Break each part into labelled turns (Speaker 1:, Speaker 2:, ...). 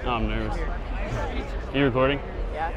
Speaker 1: Oh, I'm nervous. Are you recording?
Speaker 2: Yeah.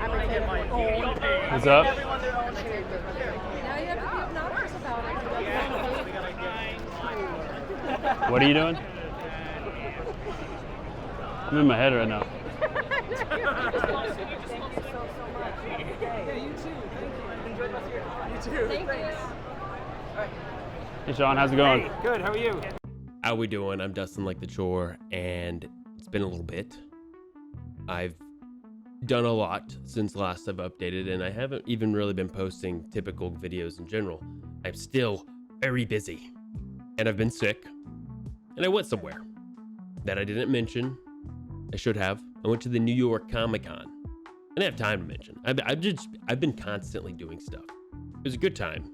Speaker 2: I'm gonna get my own.
Speaker 1: What's up?
Speaker 2: Now you have to be obnoxious about it.
Speaker 1: What are you doing? I'm in my head right now.
Speaker 2: Thank you so much. Yeah, you too. Thank you. Enjoy the rest of your time. You too. Thank you. All right.
Speaker 1: Hey, Sean, how's it going?
Speaker 3: Hey, good. How are you?
Speaker 4: How we doing? I'm Dustin Like the Chore, and it's been a little bit. I've done a lot since last I've updated, and I haven't even really been posting typical videos in general. I'm still very busy, and I've been sick, and I went somewhere that I didn't mention. I should have. I went to the New York Comic-Con. I didn't have time to mention. I've been constantly doing stuff. It was a good time.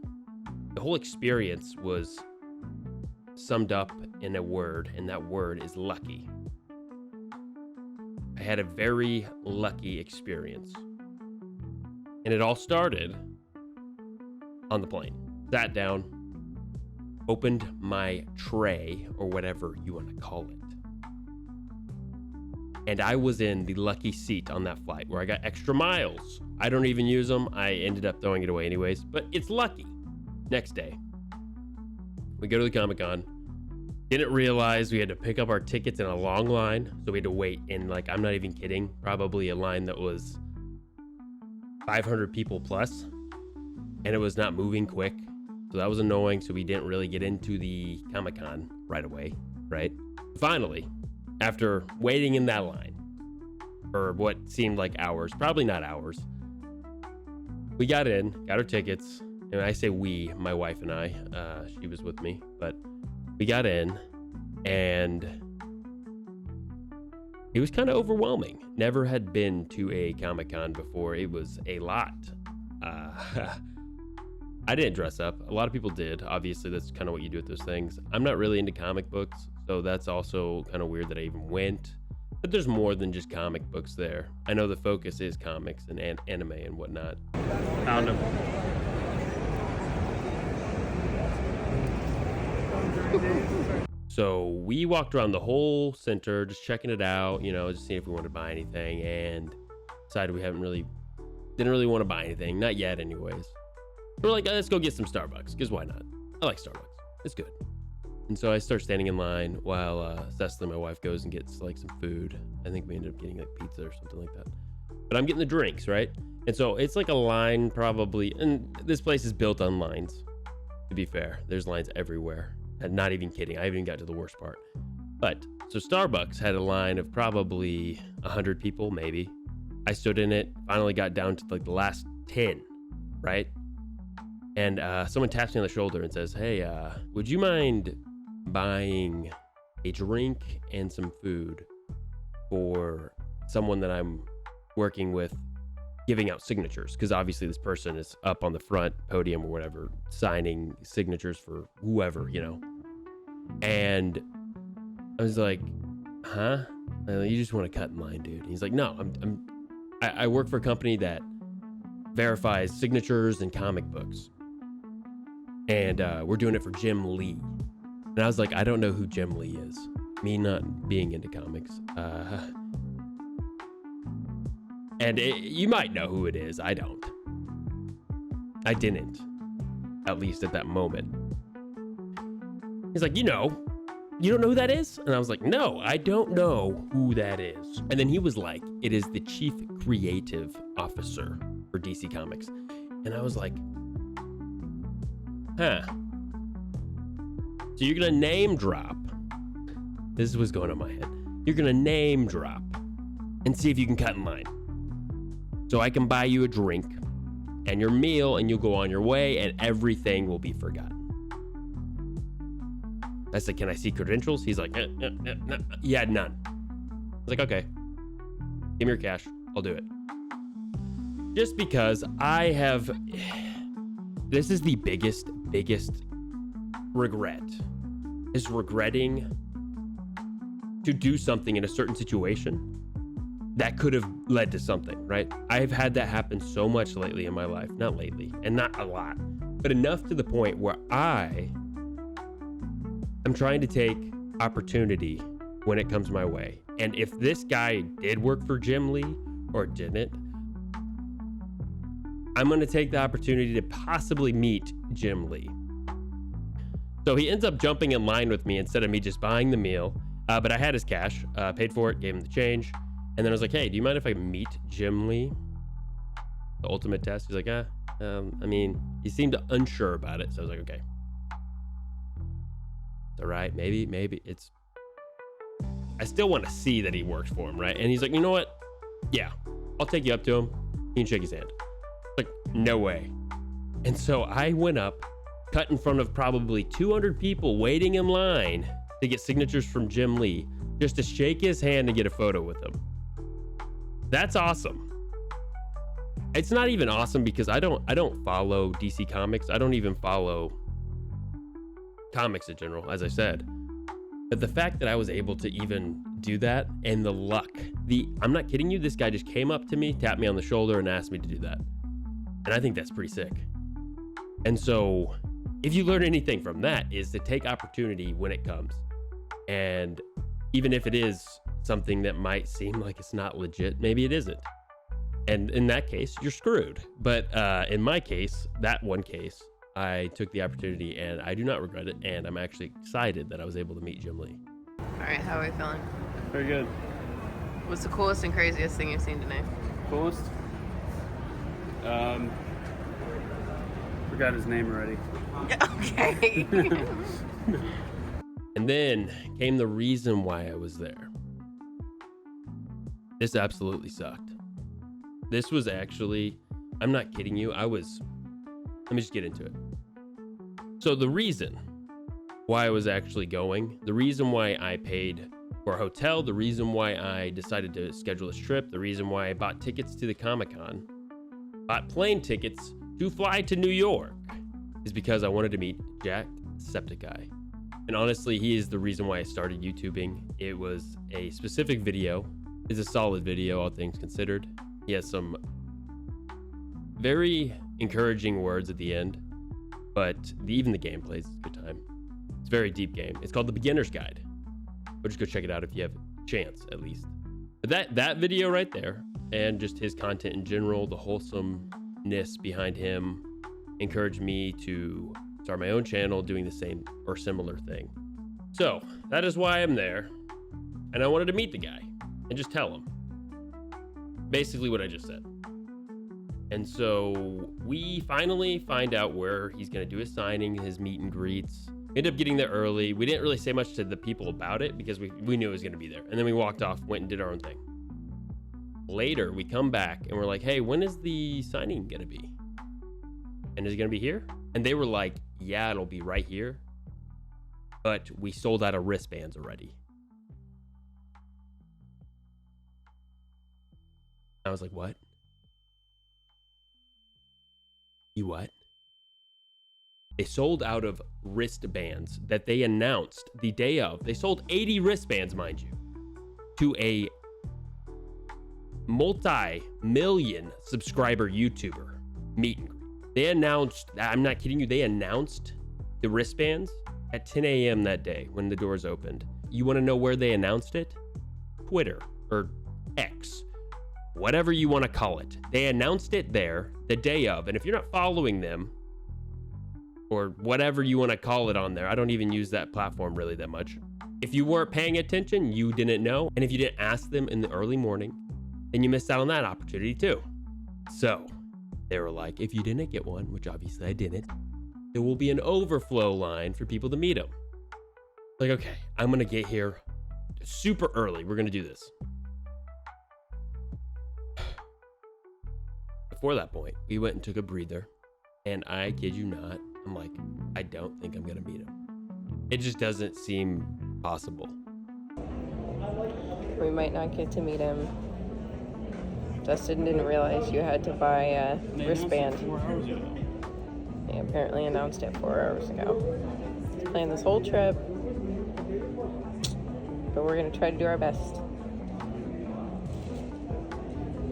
Speaker 4: The whole experience was summed up in a word, and that word is lucky. I had a very lucky experience. And it all started on the plane. Sat down, opened my tray, or whatever you want to call it. And I was in the lucky seat on that flight where I got extra miles. I don't even use them. I ended up throwing it away anyways, but it's lucky. Next day, we go to the Comic-Con. Didn't realize we had to pick up our tickets in a long line. So we had to wait in, like, I'm not even kidding, probably a line that was 500 people plus. And it was not moving quick. So that was annoying. So we didn't really get into the Comic-Con right away, right? Finally, after waiting in that line for what seemed like hours, probably not hours, we got in, got our tickets. And I say we, my wife and I, she was with me, but we got in, and it was kind of overwhelming. Never had been to a Comic-Con before. It was a lot. I didn't dress up. A lot of people did. Obviously, that's kind of what you do at those things. I'm not really into comic books, so that's also kind of weird that I even went. But there's more than just comic books there. I know the focus is comics and anime and whatnot.
Speaker 1: Found him.
Speaker 4: So we walked around the whole center, just checking it out, just seeing if we wanted to buy anything, and decided we didn't really want to buy anything, not yet anyways. We're like, let's go get some Starbucks, because why not? I like Starbucks, it's good. And so I start standing in line while Cecily, my wife, goes and gets like some food. I think we ended up getting like pizza or something like that. But I'm getting the drinks, right? And so it's like a line probably, and this place is built on lines, to be fair. There's lines everywhere. And not even kidding, I haven't even got to the worst part. But, so Starbucks had a line of probably 100 people, maybe. I stood in it, finally got down to like the last 10, right? And someone taps me on the shoulder and says, hey, would you mind buying a drink and some food for someone that I'm working with, giving out signatures? Because obviously this person is up on the front podium or whatever, signing signatures for whoever, And I was like, huh? You just want to cut in line, dude. And he's like, no, I work for a company that verifies signatures and comic books. And we're doing it for Jim Lee. And I was like, I don't know who Jim Lee is. Me not being into comics. And you might know who it is. I don't. I didn't. At least at that moment. He's like, you don't know who that is? And I was like, no, I don't know who that is. And then he was like, it is the chief creative officer for DC Comics. And I was like, huh. So you're going to name drop. This was going on my head. You're going to name drop and see if you can cut in line. So I can buy you a drink and your meal, and you'll go on your way, and everything will be forgotten. I said, can I see credentials? He's like, yeah, none. I was like, okay, give me your cash. I'll do it. Just because this is the biggest regret, is regretting to do something in a certain situation that could have led to something, right? I've had that happen so much lately in my life. Not lately, and not a lot, but enough to the point where I'm trying to take opportunity when it comes my way. And if this guy did work for Jim Lee or didn't, I'm going to take the opportunity to possibly meet Jim Lee. So he ends up jumping in line with me instead of me just buying the meal. But I had his cash, paid for it, gave him the change. And then I was like, hey, do you mind if I meet Jim Lee? The ultimate test. He's like, I mean, he seemed unsure about it. So I was like, okay. It's all right. Maybe it's, I still want to see that he works for him, right? And he's like, you know what? Yeah, I'll take you up to him. You can shake his hand. Like, no way. And so I went up, cut in front of probably 200 people waiting in line to get signatures from Jim Lee, just to shake his hand and get a photo with him. That's awesome. It's not even awesome because I don't follow DC Comics. I don't even follow comics in general, as I said. But the fact that I was able to even do that, and the luck, I'm not kidding you, this guy just came up to me, tapped me on the shoulder, and asked me to do that. And I think that's pretty sick. And so if you learn anything from that, is to take opportunity when it comes. And even if it is something that might seem like it's not legit, maybe it isn't. And in that case, you're screwed. But in my case, that one case, I took the opportunity and I do not regret it. And I'm actually excited that I was able to meet Jim Lee.
Speaker 2: All right, how are we feeling?
Speaker 1: Very good.
Speaker 2: What's the coolest and craziest thing you've seen today?
Speaker 1: Coolest? Forgot his name already.
Speaker 2: Okay.
Speaker 4: And then came the reason why I was there. This absolutely sucked. This was actually, I'm not kidding you, let me just get into it. So the reason why I was actually going, the reason why I paid for a hotel, the reason why I decided to schedule this trip, the reason why I bought tickets to the Comic-Con, bought plane tickets to fly to New York, is because I wanted to meet Jacksepticeye. And honestly, he is the reason why I started YouTubing. It was a specific video. It's a solid video, all things considered. He has some very encouraging words at the end, but even the gameplay is a good time. It's a very deep game. It's called The Beginner's Guide. But just go check it out if you have a chance, at least. But that video right there, and just his content in general, the wholesomeness behind him, encouraged me to start my own channel doing the same or similar thing. So that is why I'm there. And I wanted to meet the guy and just tell him basically what I just said. And so we finally find out where he's going to do his signing, his meet and greets. We ended up getting there early. We didn't really say much to the people about it because we knew it was going to be there. And then we walked off, went and did our own thing. Later, we come back and we're like, hey, when is the signing going to be? And is it going to be here? And they were like, yeah, it'll be right here. But we sold out of wristbands already. I was like, what? You what? They sold out of wristbands that they announced the day of. They sold 80 wristbands, mind you, to a multi-million subscriber YouTuber meet and greet. They announced, I'm not kidding you, they announced the wristbands at 10 a.m. that day when the doors opened. You want to know where they announced it? Twitter or X, whatever you want to call it. They announced it there the day of. And if you're not following them, or whatever you want to call it on there, I don't even use that platform really that much. If you weren't paying attention, you didn't know. And if you didn't ask them in the early morning, then you missed out on that opportunity too. So they were like, if you didn't get one, which obviously I didn't, there will be an overflow line for people to meet them. Like, okay, I'm going to get here super early. We're going to do this. Before that point, we went and took a breather. And I kid you not, I'm like, I don't think I'm going to meet him. It just doesn't seem possible.
Speaker 2: We might not get to meet him. Justin didn't realize you had to buy a wristband. They apparently announced it 4 hours ago. He's planned this whole trip, but we're going to try to do our best.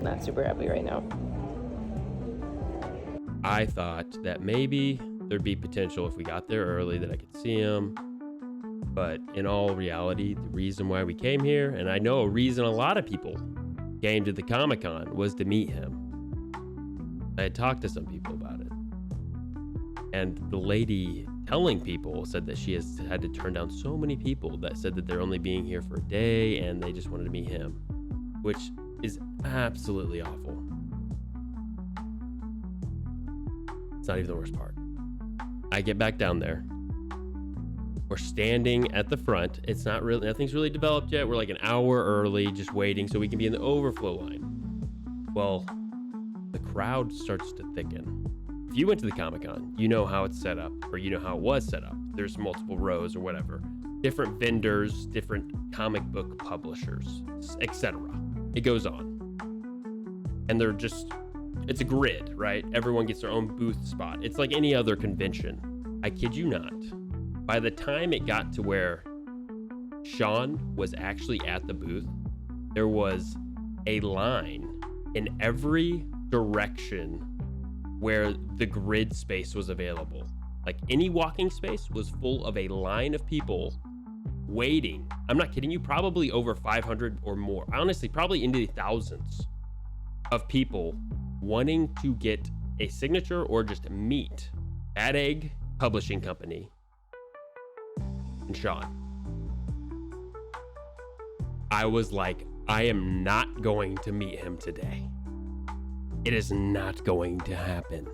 Speaker 2: Not super happy right now.
Speaker 4: I thought that maybe there'd be potential if we got there early that I could see him. But in all reality, the reason why we came here, and I know a reason a lot of people came to the Comic-Con, was to meet him. I had talked to some people about it. And the lady telling people said that she has had to turn down so many people that said that they're only being here for a day and they just wanted to meet him, which is absolutely awful. It's not even the worst part. I get back down there. We're standing at the front. It's not really, nothing's really developed yet. We're like an hour early, just waiting so we can be in the overflow line. Well, the crowd starts to thicken. If you went to the Comic-Con, you know how it's set up, or you know how it was set up. There's multiple rows or whatever. Different vendors, different comic book publishers, etc. It goes on. And they're just, it's a grid, right? Everyone gets their own booth spot. It's like any other convention. I kid you not. By the time it got to where Sean was actually at the booth, there was a line in every direction where the grid space was available. Like any walking space was full of a line of people waiting. I'm not kidding you, probably over 500 or more. Honestly, probably into the thousands of people wanting to get a signature or just meet Bad Egg Publishing Company and Sean. I was like, I am not going to meet him today. It is not going to happen.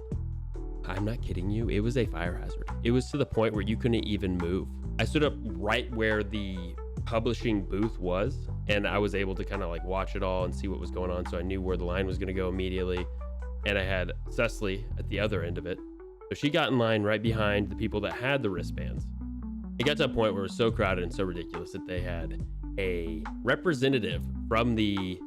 Speaker 4: I'm not kidding you. It was a fire hazard. It was to the point where you couldn't even move. I stood up right where the publishing booth was, and I was able to kind of like watch it all and see what was going on. So I knew where the line was going to go immediately. And I had Cecily at the other end of it. So she got in line right behind the people that had the wristbands. It got to a point where it was so crowded and so ridiculous that they had a representative from the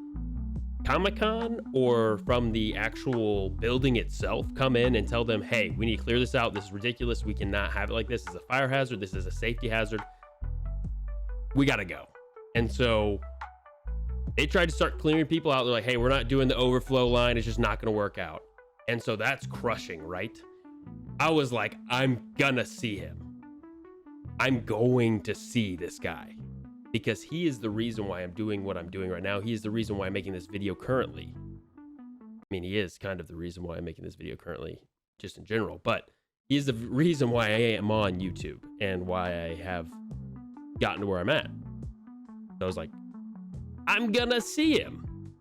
Speaker 4: Comic-Con or from the actual building itself come in and tell them, hey, we need to clear this out. This is ridiculous. We cannot have it like this. This is a fire hazard. This is a safety hazard. We got to go. And so they tried to start clearing people out. They're like, hey, we're not doing the overflow line. It's just not going to work out. And so that's crushing, right? I was like, I'm gonna see him. I'm going to see this guy. Because he is the reason why I'm doing what I'm doing right now. He is the reason why I'm making this video currently. I mean, he is kind of the reason why I'm making this video currently, just in general. But he is the reason why I am on YouTube and why I have gotten to where I'm at. So I was like, I'm gonna see him.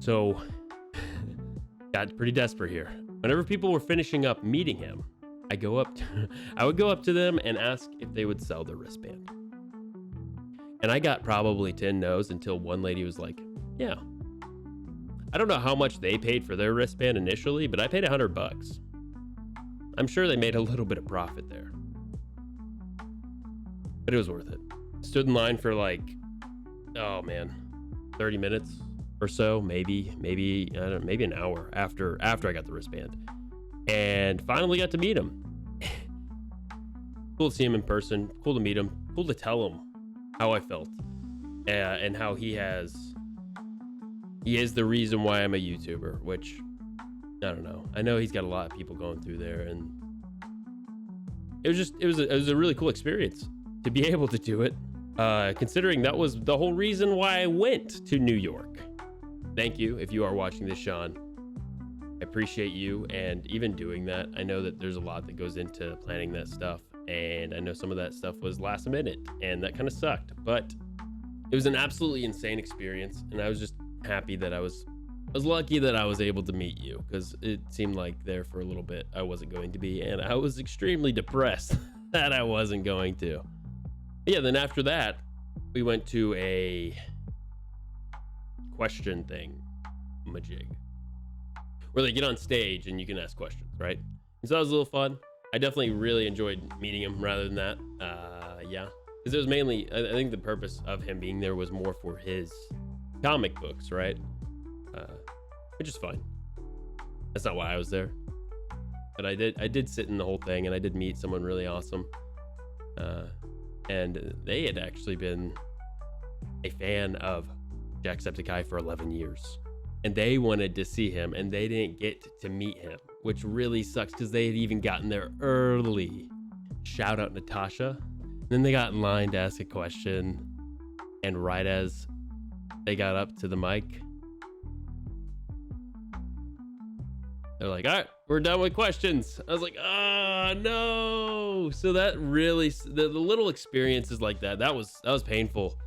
Speaker 4: So, got pretty desperate here. Whenever people were finishing up meeting him, I would go up to them and ask if they would sell their wristband. And I got probably 10 no's until one lady was like, yeah. I don't know how much they paid for their wristband initially, but I paid $100. I'm sure they made a little bit of profit there. But it was worth it. Stood in line for like, oh man, 30 minutes or so, maybe an hour after I got the wristband. And finally got to meet him. Cool to see him in person, cool to meet him, cool to tell him how I felt, and how he is the reason why I'm a YouTuber, which I don't know. I know he's got a lot of people going through there, and it was a really cool experience to be able to do it, considering that was the whole reason why I went to New York. Thank you if you are watching this, Sean. I appreciate you and even doing that. I know that there's a lot that goes into planning that stuff, and I know some of that stuff was last minute, and that kind of sucked, but it was an absolutely insane experience, and I was just happy that I was lucky that I was able to meet you, because it seemed like there for a little bit I wasn't going to be, and I was extremely depressed that I wasn't going to. Yeah, then after that, we went to a question thing, majig, where they get on stage and you can ask questions, right? And so that was a little fun. I definitely really enjoyed meeting him rather than that. Yeah, because it was mainly, I think the purpose of him being there was more for his comic books, right? Which is fine. That's not why I was there. But I did sit in the whole thing, and I did meet someone really awesome. And they had actually been a fan of Jacksepticeye for 11 years. And they wanted to see him, and they didn't get to meet him, which really sucks because they had even gotten there early. Shout out Natasha. Then they got in line to ask a question, and right as they got up to the mic, they're like, all right, we're done with questions. I was like, oh no. So that really, the little experiences like that was painful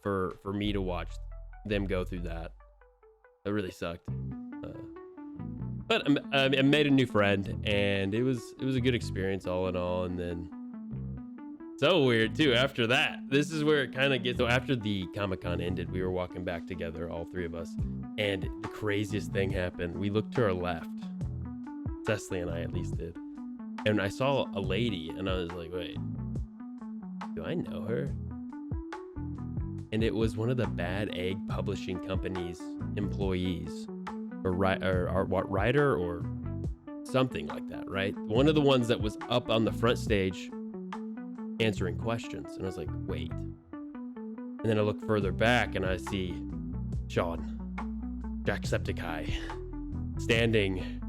Speaker 4: for me to watch them go through that. That really sucked. But I made a new friend, and it was a good experience all in all. And then so weird too after that. This is where it kind of gets. So after the Comic-Con ended, we were walking back together, all three of us, and the craziest thing happened. We looked to our left. Cecily and I at least did. And I saw a lady, and I was like, wait, do I know her? And it was one of the Bad Egg Publishing Company's employees, or writer or something like that, right? One of the ones that was up on the front stage answering questions. And I was like, wait. And then I look further back and I see Sean, Jacksepticeye, standing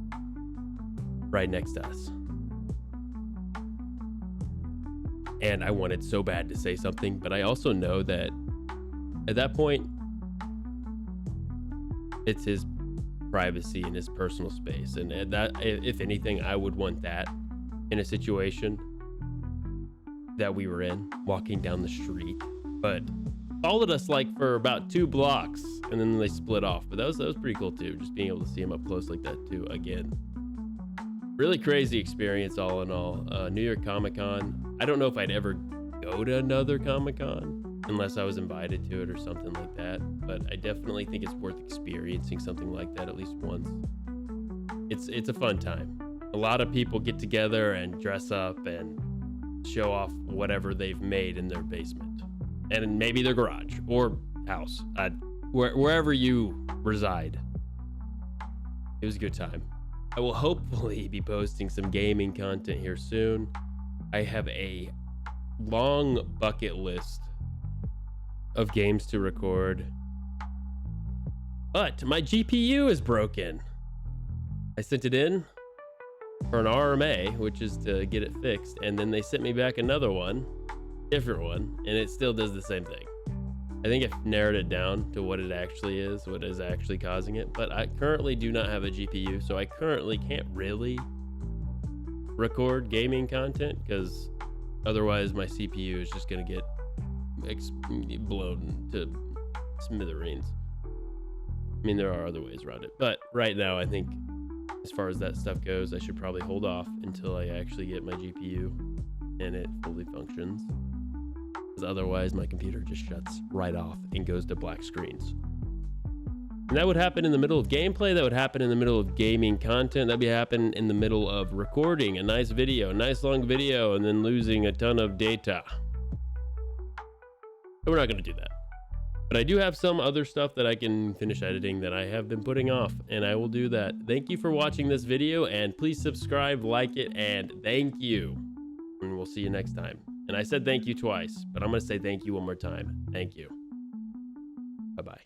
Speaker 4: right next to us. And I wanted so bad to say something, but I also know that at that point, it's his privacy and his personal space. And that, if anything, I would want that in a situation that we were in, walking down the street. But followed us like for about 2 blocks, and then they split off. But that was pretty cool too, just being able to see him up close like that too. Again, really crazy experience all in all. New York Comic-Con. I don't know if I'd ever go to another Comic-Con unless I was invited to it or something like that. But I definitely think it's worth experiencing something like that at least once. It's a fun time. A lot of people get together and dress up and show off whatever they've made in their basement and maybe their garage or house, wherever you reside. It was a good time. I will hopefully be posting some gaming content here soon. I have a long bucket list of games to record, but my GPU is broken. I sent it in for an RMA, which is to get it fixed, and then they sent me back another one, different one, and it still does the same thing. I think I've narrowed it down to what it actually is, what is actually causing it, but I currently do not have a GPU, so I currently can't really record gaming content, because otherwise my CPU is just going to get blown to smithereens. I mean, there are other ways around it, but right now I think as far as that stuff goes, I should probably hold off until I actually get my GPU and it fully functions, because otherwise my computer just shuts right off and goes to black screens. And that would happen in the middle of gameplay, that would happen in the middle of gaming content, that would happen in the middle of recording a nice video, a nice long video, and then losing a ton of data. But we're not going to do that. But I do have some other stuff that I can finish editing that I have been putting off, and I will do that. Thank you for watching this video, and please subscribe, like it, and thank you. And we'll see you next time. And I said thank you twice, but I'm going to say thank you one more time. Thank you. Bye-bye.